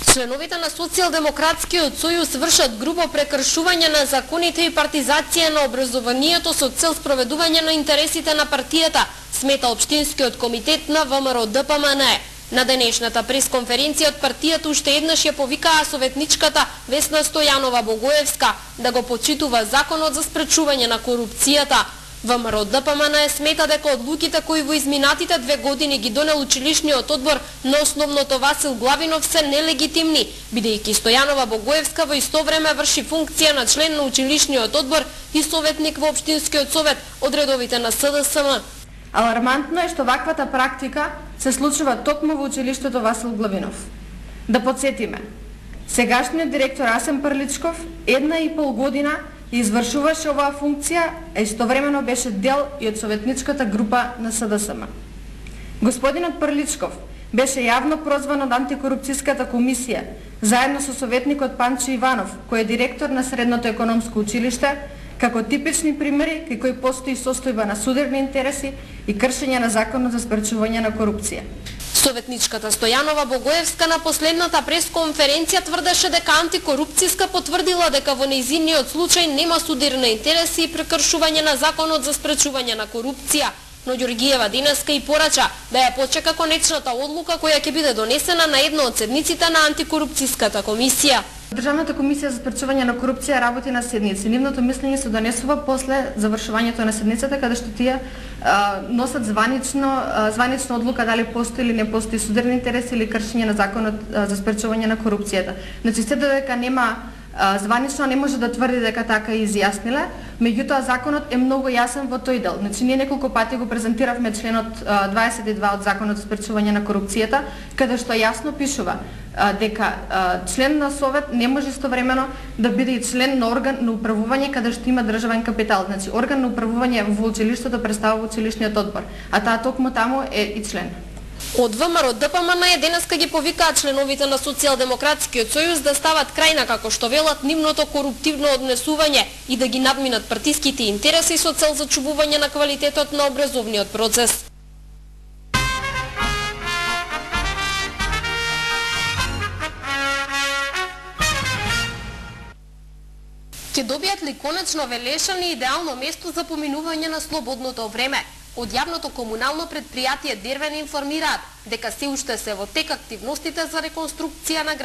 Членовите на Социјалдемократскиот сојуз вршат грубо прекршување на законите и партизација на образованието со цел спроведување на интересите на партијата, смета Општинскиот комитет на ВМРО-ДПМН. На денешната пресконференција од партијата уште еднаш ја повикаа советничката Весна Стојанова Богоевска да го почитува законот за спречување на корупцијата. ВМРО-ДПМН смета дека одлуките кои во изминатите 2 години ги донел училишниот одбор на основното Васил Главинов се нелегитимни, бидејќи Стојанова Богоевска во исто време врши функција на член на училишниот одбор и советник во Општинскиот совет од редовите на СДСМ. Алармантно е што ваквата практика се случува токму во училиштето Васил Главинов. Да подсетиме, сегашниот директор Асен Прличков 1,5 година извршуваше оваа функција, а истовремено беше дел и од советничката група на СДСМ. Господинот Прличков беше јавно прозван од антикорупцијската комисија, заедно со советникот Панчо Иванов, кој е директор на Средното економско училиште, како типични примери кај кои постои состојба на судебни интереси и кршење на законот за спречување на корупција. Советничката Стојанова Богоевска на последната пресконференција тврдеше дека антикорупцијска потврдила дека во нејзиниот случај нема судирни интереси и прекршување на законот за спречување на корупција, но Ѓоргиева денеска и порача да ја почека конечната одлука која ќе биде донесена на една од седниците на антикорупцијската комисија. Државната комисија за спречување на корупција работи на седници. Нивното мислење се донесува после завршувањето на седницата, каде што тие носат званична одлука дали постои или не постои судирни интереси или кршење на законот за спречување на корупцијата. Значи, се додека нема званично не може да тврди дека така изјасниле, меѓутоа законот е многу јасен во тој дел. Значи, ние неколку пати го презентиравме членот 22 од законот за спречување на корупцијата, каде што јасно пишува дека член на совет не може истовремено да биде и член на орган на управување каде што има државен капитал. Значи, орган на управување во училиштето представува училишниот одбор, а таа токму таму е и член. Од ВМРО-ДПМН денеска ги повикаат членовите на Социјалдемократскиот сојуз да стават крај на, како што велат, нивното коруптивно однесување и да ги надминат партиските интереси со цел зачувување на квалитетот на образовниот процес. Ќе добијат ли конечно Велешани идеално место за поминување на слободното време? Од јавното комунално предпријатие Дервен информираат дека се уште се во тек активностите за реконструкција на